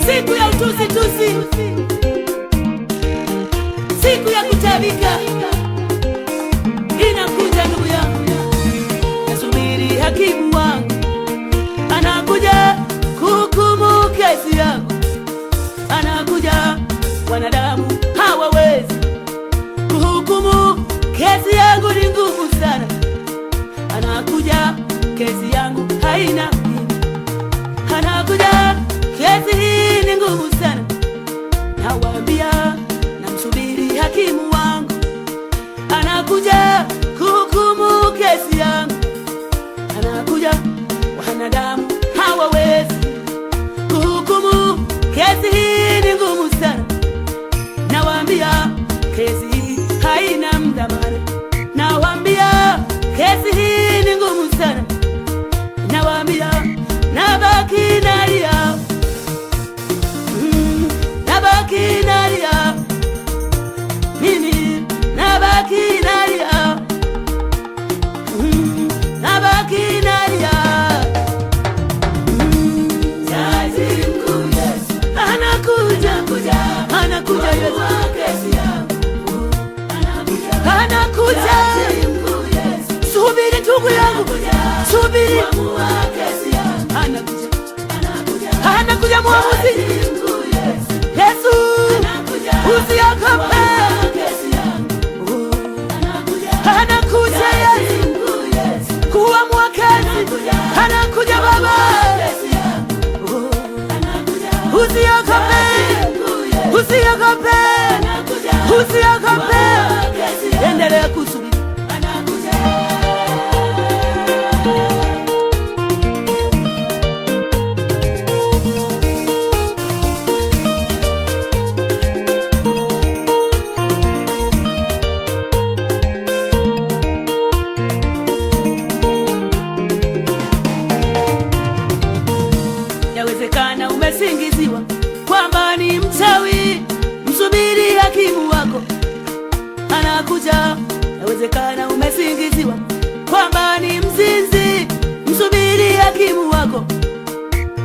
siku ya utusi, siku ya kutabika inakuja ndugu yangu. Nasubiri hakimu wangu anakuja kuhukumu kesi yangu, anakuja. Wanadamu hawawezi kuhukumu kesi yangu, ni ngumu sana. Anakuja, kesi yangu haina anakuja, kesi hii ni ngumu sana. Nawaambia, namsubiri hakimu wangu anakuja kuhukumu kesi yangu, anakuja. Wanadamu hawawezi kuhukumu kesi hii, ni ngumu sana. Nawaambia, kesi hii haina mdhamana. Nawaambia, kesi hii ni ngumu sana. Nawaambia, nabaki nalia, nabaki nalia, mimi nabaki nalia, nabaki nalia. Jaji mkuu Yesu anakuja, anakuja Yesu, anakuja. Subiri ndugu yangu, subiri, anakuja mwamuzi Yesu, usiogope. Anakuja Yesu kuamua kesi, anakuja Baba, usiogope, usiogope, usiogope, endelea kusubiri. Yawezekana umesingiziwa kwamba ni mchawi, msubiri hakimu wako anakuja. Yawezekana umesingiziwa kwamba ni mzinzi, msubiri hakimu wako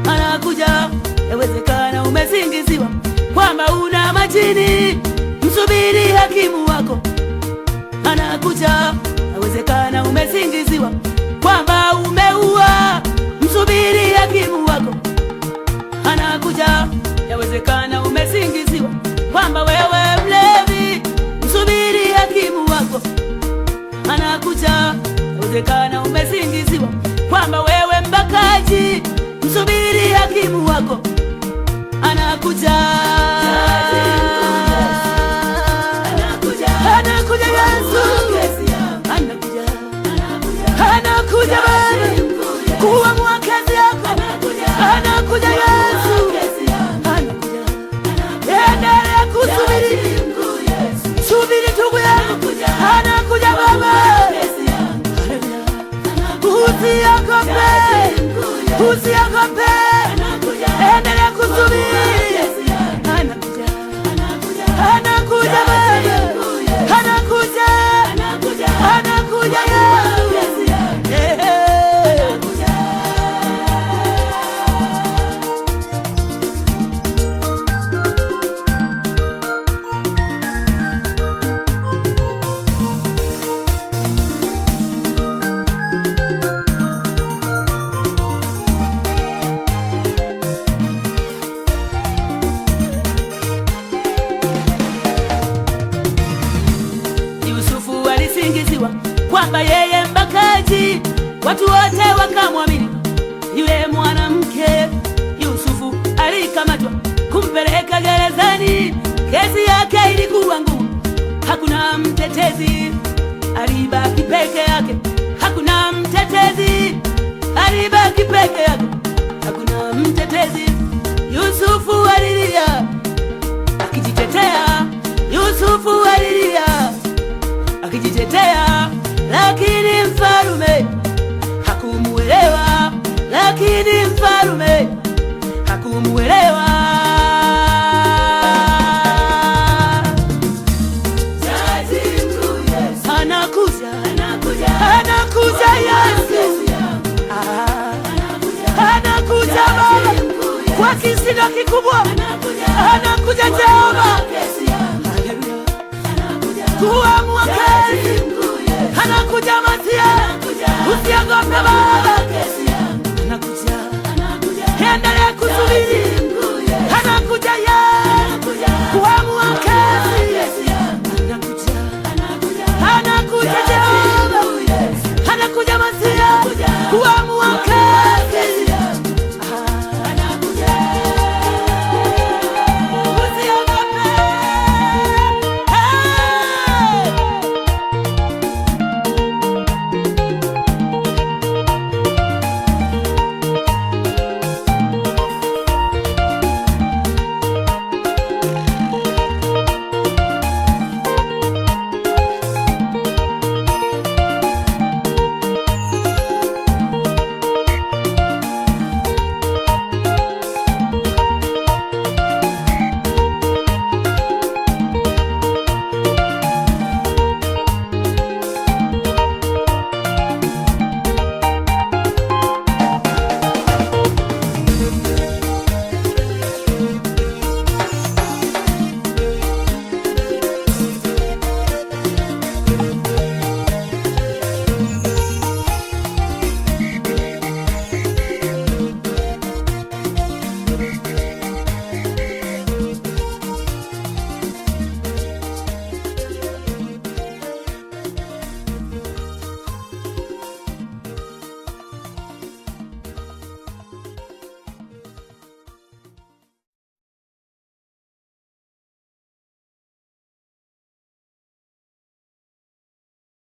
anakuja. Yawezekana umesingiziwa kwamba una majini, msubiri hakimu wako anakuja. Yawezekana umesingiziwa kwamba umeua, msubiri hakimu wako anakuja. Yawezekana umesingiziwa kwamba wewe mlevi, msubiri hakimu wako anakuja. Yawezekana umesingiziwa kwamba wewe mbakaji, msubiri hakimu wako anakuja. Anakuja Yesu, anakuja, anakuja Baba kuamua kesi yako, anakuja Yesu, anakuja. Endelea kusubiri, subiri ndugu yangu, anakuja Baba, usiogope, usiogope, endelea kusubiri. Anakuja, anakuja Baba, anakuja, anakuja Yesu. Kwamba yeye mbakaji, watu wote wakamwamini. Yule mwanamke Yusufu alikamatwa kumpeleka gerezani, kesi yake ilikuwa ngumu, hakuna mtetezi, alibaki peke yake. Hakuna mtetezi, alibaki peke yake, hakuna mtetezi. Yusufu alilia akijitetea, Yusufu alilia akijitetea, lakini mfalume hakumuelewa, lakini mfalume hakumuelewa. Jaji mkuu Yesu anakuja, anakuja Yesu, anakuja Baba kwa kishindo kikubwa. Anakuja Jehova kuamua kesi. Anakuja Masia, usiogope Baba. Anakuja, endelea kusubiri.